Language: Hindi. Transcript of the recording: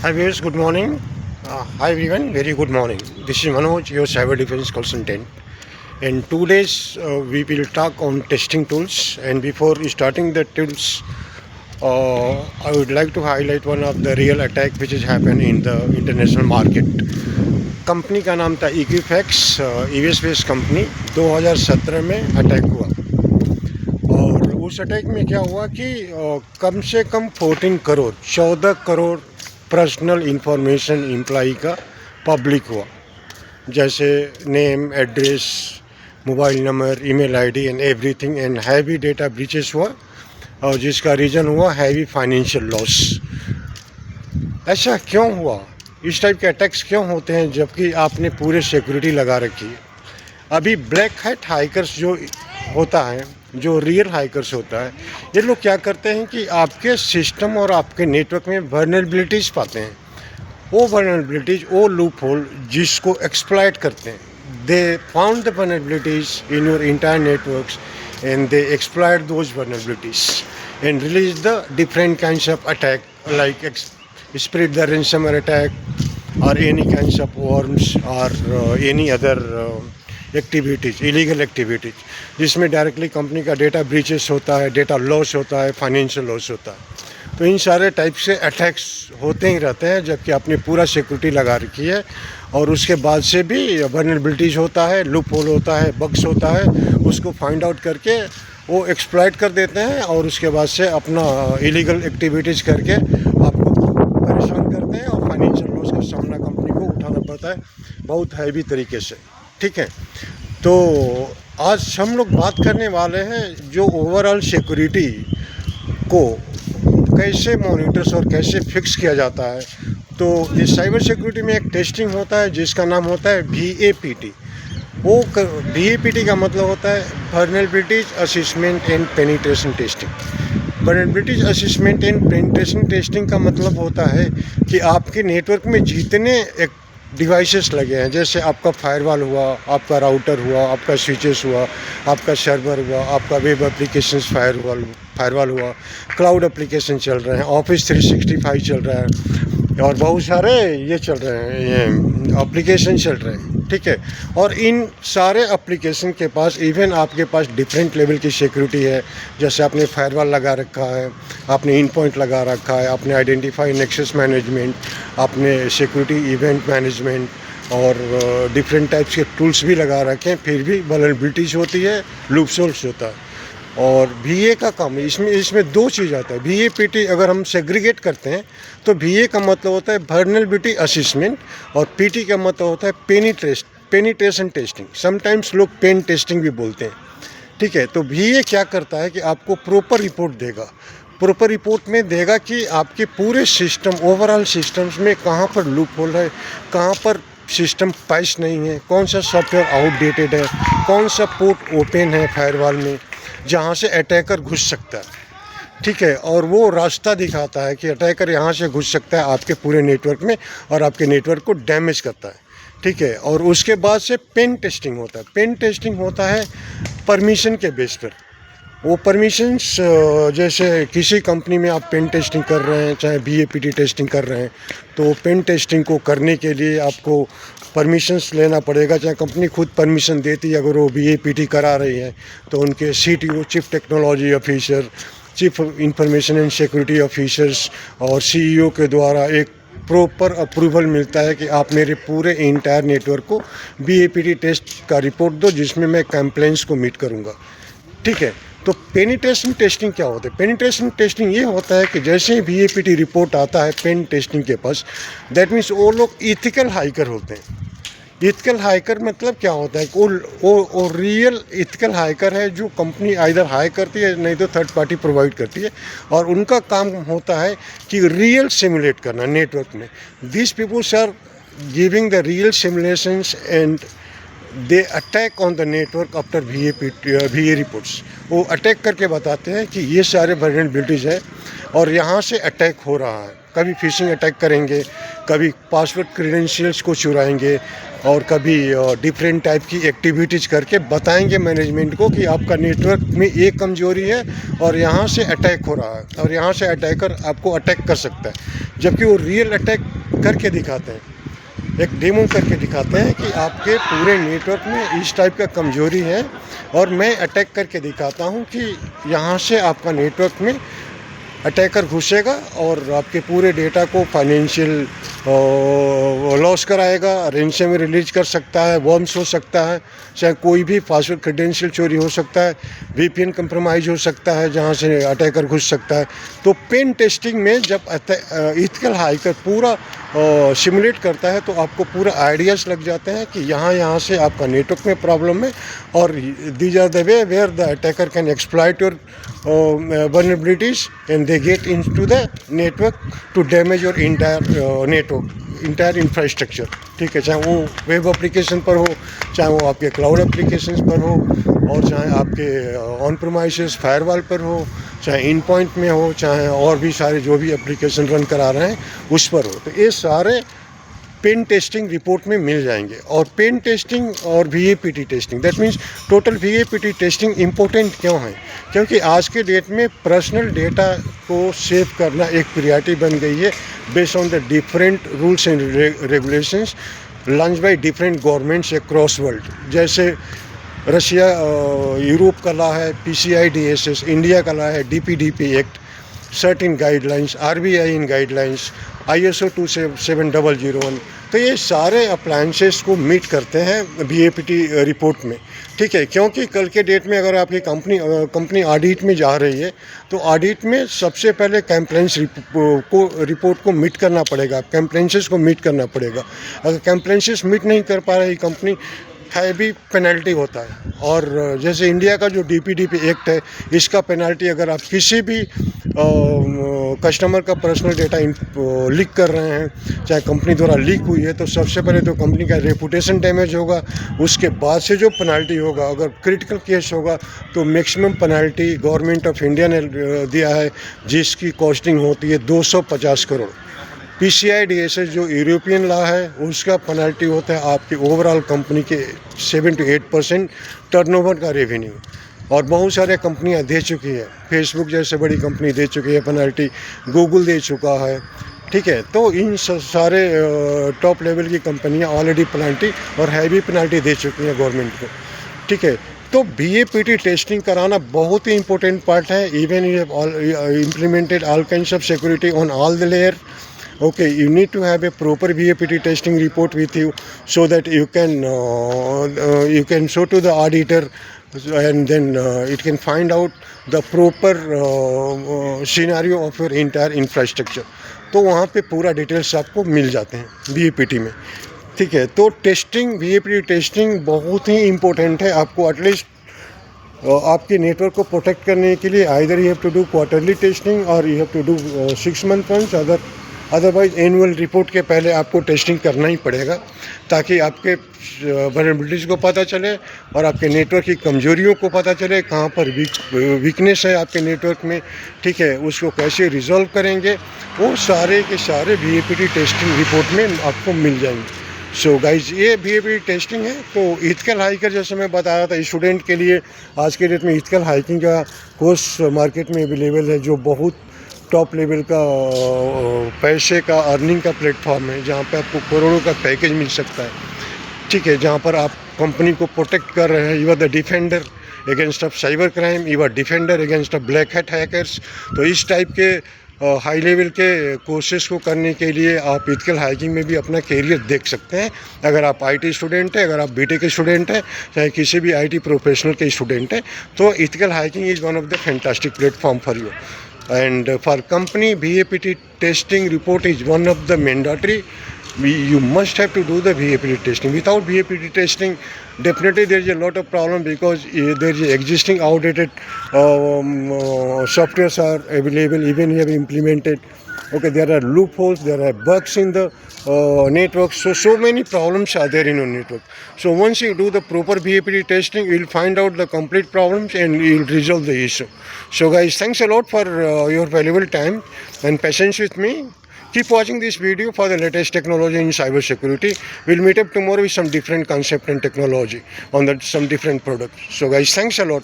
Hi viewers, good morning. Hi everyone, very good morning. This is Manoj, your cyber defense consultant. In 2 days, we will talk on testing tools. And before starting the tools, I would like to highlight one of the real attack which has happened in the international market. Company का नाम था इक्विफैक्स, यूएस बेस्ड कंपनी. 2017 में अटैक हुआ और उस अटैक में क्या हुआ कि कम से कम 14 करोड़ पर्सनल इंफॉर्मेशन एम्प्लॉई का पब्लिक हुआ, जैसे name, address, mobile number, email ID and everything. And heavy data breaches हुआ और जिसका रीज़न हुआ हैवी फाइनेंशियल लॉस. ऐसा क्यों हुआ? इस टाइप के अटैक्स क्यों होते हैं जबकि आपने पूरे सिक्योरिटी लगा रखी है? अभी ब्लैक हैट हाइकर्स जो होता है, जो रियल हाइकर्स होता है, ये लोग क्या करते हैं कि आपके सिस्टम और आपके नेटवर्क में वल्नरेबिलिटीज़ पाते हैं. वो वल्नरेबिलिटीज़, वो लूप होल जिसको एक्सप्लॉइट करते हैं. They found the vulnerabilities in your entire networks and they exploit those vulnerabilities and release the different kinds of attack like spread the ransomware attack or any kinds of worms or any other activities, illegal activities, जिसमें डायरेक्टली कंपनी का डेटा ब्रीचेस होता है, डेटा लॉस होता है, फाइनेंशियल लॉस होता है. तो इन सारे टाइप से अटैक्स होते ही रहते हैं जबकि आपने पूरा सिक्योरिटी लगा रखी है. और उसके बाद से भी वल्नरेबिलिटीज़ होता है, लूप होल होता है, बग्स होता है, उसको फाइंड आउट करके वो एक्सप्लॉइट कर देते हैं और उसके बाद से अपना इलीगल एक्टिविटीज़ करके आपको परेशान करते हैं और फाइनेंशियल लॉस का सामना कंपनी को उठाना पड़ता है बहुत हैवी तरीके से. ठीक है, तो आज हम लोग बात करने वाले हैं जो ओवरऑल सिक्योरिटी को कैसे मॉनिटर्स और कैसे फिक्स किया जाता है. तो इस साइबर सिक्योरिटी में एक टेस्टिंग होता है जिसका नाम होता है VAPT. वो VAPT का मतलब होता है vulnerabilities assessment and penetration testing. Vulnerabilities assessment and penetration testing का मतलब होता है कि आपके नेटवर्क में जितने एक डिवाइसेस लगे हैं, जैसे आपका फायरवॉल हुआ, आपका राउटर हुआ, आपका स्विचेस हुआ, आपका सर्वर हुआ, आपका वेब एप्लीकेशंस फायरवॉल हुआ, क्लाउड एप्लीकेशन चल रहे हैं, ऑफिस 365 चल रहा है और बहुत सारे ये चल रहे हैं, ये एप्लीकेशन चल रहे हैं. ठीक है, और इन सारे एप्लीकेशन के पास इवन आपके पास डिफरेंट लेवल की सिक्योरिटी है. जैसे आपने फायरवॉल लगा रखा है, आपने इन पॉइंट लगा रखा है, आपने आइडेंटिफाई नेक्सस मैनेजमेंट, आपने सिक्योरिटी इवेंट मैनेजमेंट और डिफरेंट टाइप्स के टूल्स भी लगा रखे हैं. फिर भी वल्नरेबिलिटीज होती है, लूप होल्स होता है. और VA का काम इसमें दो चीज़ आता है. VAPT अगर हम सेग्रीगेट करते हैं तो VA का मतलब होता है वल्नरेबिलिटी असेसमेंट और PT का मतलब होता है पेनिट्रेशन टेस्टिंग. समटाइम्स लोग पेन टेस्टिंग भी बोलते हैं. ठीक है, तो VA क्या करता है कि आपको प्रॉपर रिपोर्ट देगा. प्रॉपर रिपोर्ट में देगा कि आपके पूरे सिस्टम, ओवरऑल सिस्टम्स में कहाँ पर लूप होल है, कहाँ पर सिस्टम पैच नहीं है, कौन सा सॉफ्टवेयर आउटडेटेड है, कौन सा पोर्ट ओपन है फायरवॉल में जहाँ से अटैकर घुस सकता है. ठीक है, और वो रास्ता दिखाता है कि अटैकर यहाँ से घुस सकता है आपके पूरे नेटवर्क में और आपके नेटवर्क को डैमेज करता है. ठीक है, और उसके बाद से पेन टेस्टिंग होता है. पेन टेस्टिंग होता है परमिशन के बेस पर. वो परमिशंस, जैसे किसी कंपनी में आप पेन टेस्टिंग कर रहे हैं, चाहे VAPT टेस्टिंग कर रहे हैं, तो पेन टेस्टिंग को करने के लिए आपको परमिशंस लेना पड़ेगा. चाहे कंपनी खुद परमिशन देती है, अगर वो VAPT करा रही है तो उनके CTO, chief technology officer, chief information and security officers और CEO के द्वारा एक प्रॉपर अप्रूवल मिलता है कि आप मेरे पूरे इंटायर नेटवर्क को VAPT टेस्ट का रिपोर्ट दो जिसमें मैं कंप्लेंट्स को मीट करूँगा. ठीक है, तो पेनिट्रेशन टेस्टिंग क्या होता है? पेनिट्रेशन टेस्टिंग ये होता है कि जैसे ही VAPT रिपोर्ट आता है पेन टेस्टिंग के पास, दैट मीन्स वो लोग इथिकल हाइकर होते हैं. इथिकल हाइकर मतलब क्या होता है? वो रियल इथिकल हाइकर है जो कंपनी आइदर हायर करती है नहीं तो थर्ड पार्टी प्रोवाइड करती है और उनका काम होता है कि रियल सिमुलेट करना नेटवर्क में. This peoples are giving the real simulations and they attack on the network after VA reports. वो अटैक करके बताते हैं कि ये सारे वल्नरेबिलिटीज़ है और यहाँ से अटैक हो रहा है. कभी फिशिंग अटैक करेंगे, कभी पासवर्ड क्रेडेंशियल्स को चुराएंगे और कभी डिफरेंट टाइप की एक्टिविटीज़ करके बताएंगे मैनेजमेंट को कि आपका नेटवर्क में ये कमजोरी है और यहाँ से अटैक हो रहा है और यहाँ से अटैकर आपको अटैक कर सकता है, जबकि वो रियल अटैक करके दिखाते हैं, एक डेमो करके दिखाते हैं कि आपके पूरे नेटवर्क में इस टाइप का कमजोरी है और मैं अटैक करके दिखाता हूँ कि यहाँ से आपका नेटवर्क में अटैकर घुसेगा और आपके पूरे डेटा को फाइनेंशियल लॉस कराएगा, रेंसम में रिलीज कर सकता है, वर्म्स हो सकता है, चाहे कोई भी पासवर्ड क्रेडेंशियल चोरी हो सकता है, वीपीएन कंप्रोमाइज हो सकता है जहां से अटैकर घुस सकता है। तो पेन टेस्टिंग में जब इथिकल हैकर पूरा सिमुलेट करता है तो आपको पूरा आइडियाज़ लग जाते हैं कि यहाँ से आपका नेटवर्क में प्रॉब्लम है और these are the way where the attacker can exploit your vulnerabilities and they get into the network to damage your entire infrastructure। ठीक है, चाहे वो वेब एप्लीकेशन पर हो, चाहे वो आपके क्लाउड एप्लीकेशंस पर हो, और चाहे आपके ऑन प्रीमाइसेस फायरवॉल पर हो, चाहे इन पॉइंट में हो, चाहे और भी सारे जो भी एप्लीकेशन रन करा रहे हैं उस पर हो। तो ये सारे पेन टेस्टिंग रिपोर्ट में मिल जाएंगे। और पेन टेस्टिंग और VAPT testing, that means total VAPT testing important क्यों है? क्योंकि आज के डेट में पर्सनल डेटा को सेव करना एक प्रायोरिटी बन गई है based on the different rules and regulations launch by different governments across world. जैसे रशिया यूरोप का लॉ है पीसीआई डीएसएस, इंडिया का लॉ है DPDP act, certain guidelines, RBI in guidelines, ISO 27001। तो ये सारे अप्लायंसेस को मीट करते हैं वीएपीटी रिपोर्ट में। ठीक है, क्योंकि कल के डेट में अगर आपकी कंपनी ऑडिट में जा रही है तो ऑडिट में सबसे पहले कंप्लायंस रिपोर्ट को मीट करना पड़ेगा, कंप्लायंसेस को मीट करना पड़ेगा। अगर कंप्लायंसेस मीट नहीं कर पा रही कंपनी, हैवी पेनल्टी होता है। और जैसे इंडिया का जो डीपीडीपी एक्ट है, इसका पेनल्टी अगर आप किसी भी कस्टमर का पर्सनल डेटा लीक कर रहे हैं, चाहे कंपनी द्वारा लीक हुई है, तो सबसे पहले तो कंपनी का रेपुटेशन डैमेज होगा। उसके बाद से जो पेनल्टी होगा, अगर क्रिटिकल केस होगा तो maximum penalty government of India ने दिया है, जिसकी कॉस्टिंग होती है 250 करोड़। पीसीआई डीएसएस जो यूरोपियन लॉ है, उसका पेनल्टी होता है आपकी ओवरऑल कंपनी के 7 to 8% टर्नओवर का रेवेन्यू। और बहुत सारे कंपनियां दे चुकी है, फेसबुक जैसे बड़ी कंपनी दे चुकी है पेनल्टी, गूगल दे चुका है। ठीक है, तो इन सारे टॉप लेवल की कंपनियां ऑलरेडी पेनल्टी और हैवी पेनल्टी दे चुकी हैं गवर्नमेंट को। ठीक है, तो वीएपीटी टेस्टिंग कराना बहुत ही इंपॉर्टेंट पार्ट है। Even you have implemented all kinds of security on all the layer. Okay, you need to have a proper VAPT testing report with you so that you can show to the auditor and then it can find out the proper scenario of your entire infrastructure। तो वहाँ पे पूरा डिटेल्स आपको मिल जाते हैं VAPT में। ठीक है, तो टेस्टिंग VAPT टेस्टिंग बहुत ही इम्पोर्टेंट है। आपको एटलीस्ट आपके नेटवर्क को प्रोटेक्ट करने के लिए either you have to do quarterly testing और you have to do 6 month once, otherwise annual report के पहले आपको टेस्टिंग करना ही पड़ेगा, ताकि आपके वल्नरेबिलिटीज़ को पता चले और आपके नेटवर्क की कमजोरियों को पता चले, कहाँ पर वीकनेस है आपके नेटवर्क में। ठीक है, उसको कैसे रिजॉल्व करेंगे, वो सारे के सारे VAPT टेस्टिंग रिपोर्ट में आपको मिल जाएंगे। सो गाइज, ये VAPT टेस्टिंग है। तो इथिकल हाइकर जैसे मैं बता रहा था, स्टूडेंट के लिए आज के डेट में इथिकल हाइकिंग का कोर्स मार्केट में अवेलेबल है, जो बहुत टॉप लेवल का पैसे का अर्निंग का प्लेटफॉर्म है, जहाँ पे आपको करोड़ों का पैकेज मिल सकता है। ठीक है, जहाँ पर आप कंपनी को प्रोटेक्ट कर रहे हैं। You are the defender against of cyber crime, you are defender against of black hat hackers. तो इस टाइप के हाई लेवल के कोर्सेज को करने के लिए आप इथिकल हाइकिंग में भी अपना कैरियर देख सकते हैं। अगर आप IT स्टूडेंट हैं, अगर आप BTech के स्टूडेंट हैं, चाहे किसी भी IT प्रोफेशनल के स्टूडेंट हैं, तो ethical hiking is one of the fantastic platform for you. And for company, VAPT testing report is one of the mandatory. You must have to do the VAPT testing. Without VAPT testing, definitely there is a lot of problem, because there is existing outdated softwares are available, even you have implemented. Okay, there are loopholes, there are bugs in the network, so many problems are there in your network. So once you do the proper VAPT testing, you will find out the complete problems and you will resolve the issue. So guys, thanks a lot for your valuable time and patience with me. keep watching this video for the latest technology in cyber security. We'll meet up tomorrow with some different concept and technology on some different products. So guys, thanks a lot.